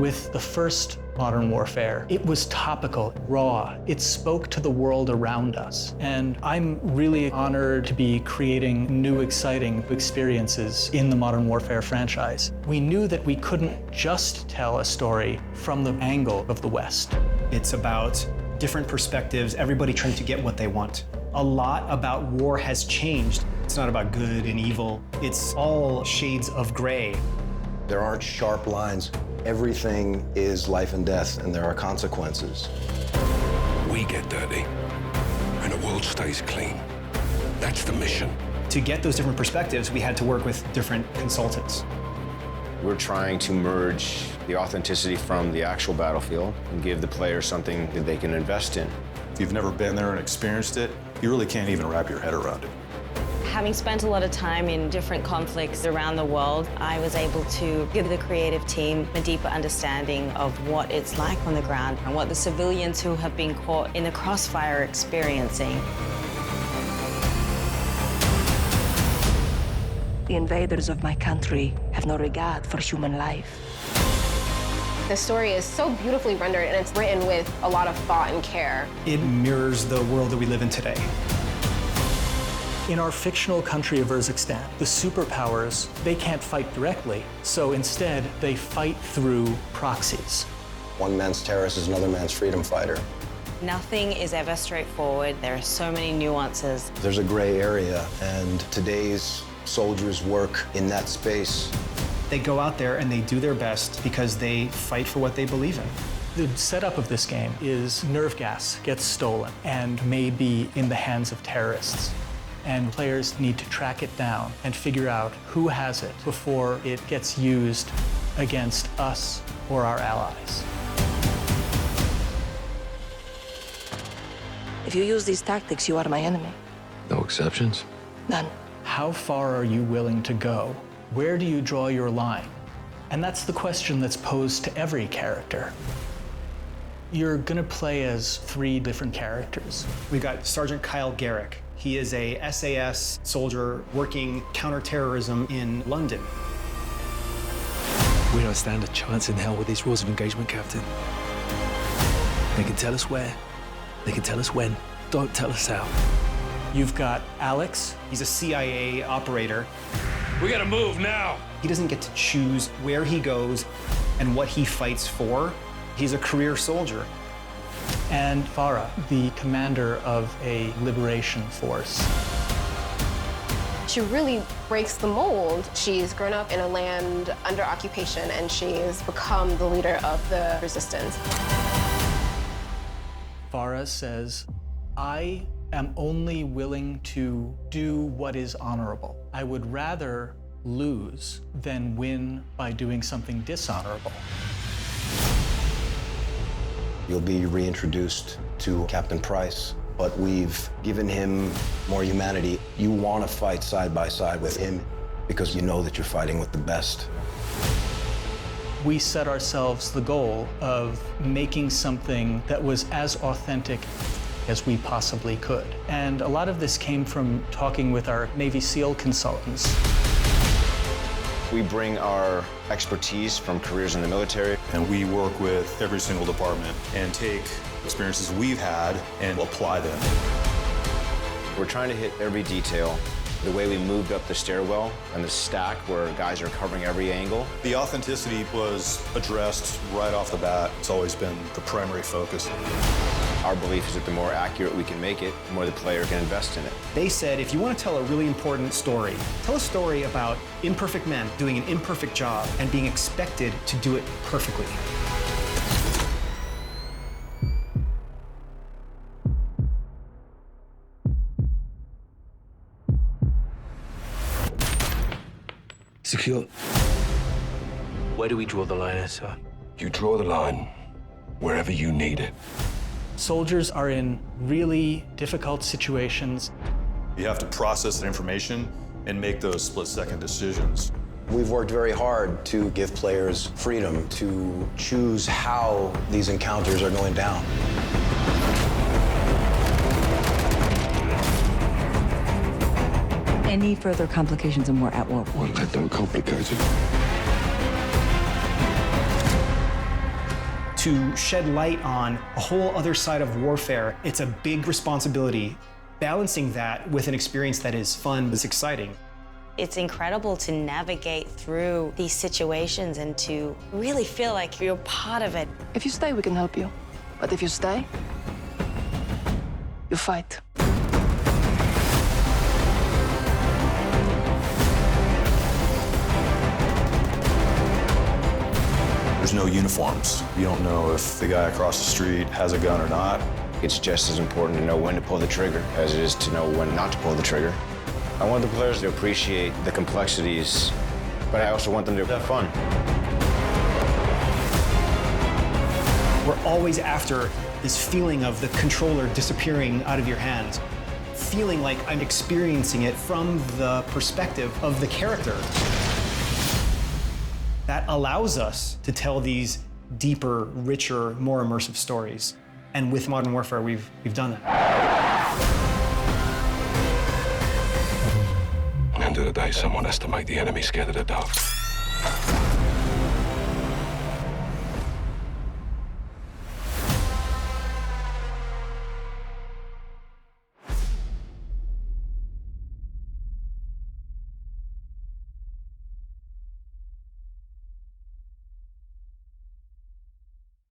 With the first Modern Warfare, it was topical, raw. It spoke to the world around us. And I'm really honored to be creating new, exciting experiences in the Modern Warfare franchise. We knew that we couldn't just tell a story from the angle of the West. It's about different perspectives, everybody trying to get what they want. A lot about war has changed. It's not about good and evil. It's all shades of gray. There aren't sharp lines. Everything is life and death, and there are consequences. We get dirty, and the world stays clean. That's the mission. To get those different perspectives, we had to work with different consultants. We're trying to merge the authenticity from the actual battlefield and give the player something that they can invest in. If you've never been there and experienced it, you really can't even wrap your head around it. Having spent a lot of time in different conflicts around the world, I was able to give the creative team a deeper understanding of what it's like on the ground and what the civilians who have been caught in the crossfire are experiencing. The invaders of my country have no regard for human life. The story is so beautifully rendered, and it's written with a lot of thought and care. It mirrors the world that we live in today. In our fictional country of Urzikstan, the superpowers, they can't fight directly, so instead they fight through proxies. One man's terrorist is another man's freedom fighter. Nothing is ever straightforward. There are so many nuances. There's a gray area, and today's soldiers work in that space. They go out there and they do their best because they fight for what they believe in. The setup of this game is nerve gas gets stolen and may be in the hands of terrorists. And players need to track it down and figure out who has it before it gets used against us or our allies. If you use these tactics, you are my enemy. No exceptions? None. How far are you willing to go? Where do you draw your line? And that's the question that's posed to every character. You're gonna play as 3 different characters. We've got Sergeant Kyle Garrick. He is a SAS soldier working counterterrorism in London. We don't stand a chance in hell with these rules of engagement, Captain. They can tell us where, they can tell us when, don't tell us how. You've got Alex. He's a CIA operator. We gotta move now! He doesn't get to choose where he goes and what he fights for. He's a career soldier. And Farah, the commander of a liberation force. She really breaks the mold. She's grown up in a land under occupation, and she's become the leader of the resistance. Farah says, I am only willing to do what is honorable. I would rather lose than win by doing something dishonorable. You'll be reintroduced to Captain Price, but we've given him more humanity. You want to fight side by side with him because you know that you're fighting with the best. We set ourselves the goal of making something that was as authentic as we possibly could. And a lot of this came from talking with our Navy SEAL consultants. We bring our expertise from careers in the military. And we work with every single department and take experiences we've had and apply them. We're trying to hit every detail. The way we moved up the stairwell and the stack where guys are covering every angle. The authenticity was addressed right off the bat. It's always been the primary focus. Our belief is that the more accurate we can make it, the more the player can invest in it. They said, if you want to tell a really important story, tell a story about imperfect men doing an imperfect job and being expected to do it perfectly. Secure. Where do we draw the line, sir? You draw the line wherever you need it. Soldiers are in really difficult situations. You have to process that information and make those split-second decisions. We've worked very hard to give players freedom to choose how these encounters are going down. Any further complications and we're at war. Well, let them complicate it. to shed light on a whole other side of warfare. It's a big responsibility. Balancing that with an experience that is fun, is exciting. It's incredible to navigate through these situations and to really feel like you're part of it. If you stay, we can help you. But if you stay, you fight. There's no uniforms. You don't know if the guy across the street has a gun or not. It's just as important to know when to pull the trigger as it is to know when not to pull the trigger. I want the players to appreciate the complexities, but I also want them to have fun. We're always after this feeling of the controller disappearing out of your hands, feeling like I'm experiencing it from the perspective of the character. That allows us to tell these deeper, richer, more immersive stories. And with Modern Warfare, we've done that. End of the day, someone has to make the enemy scared of the dark.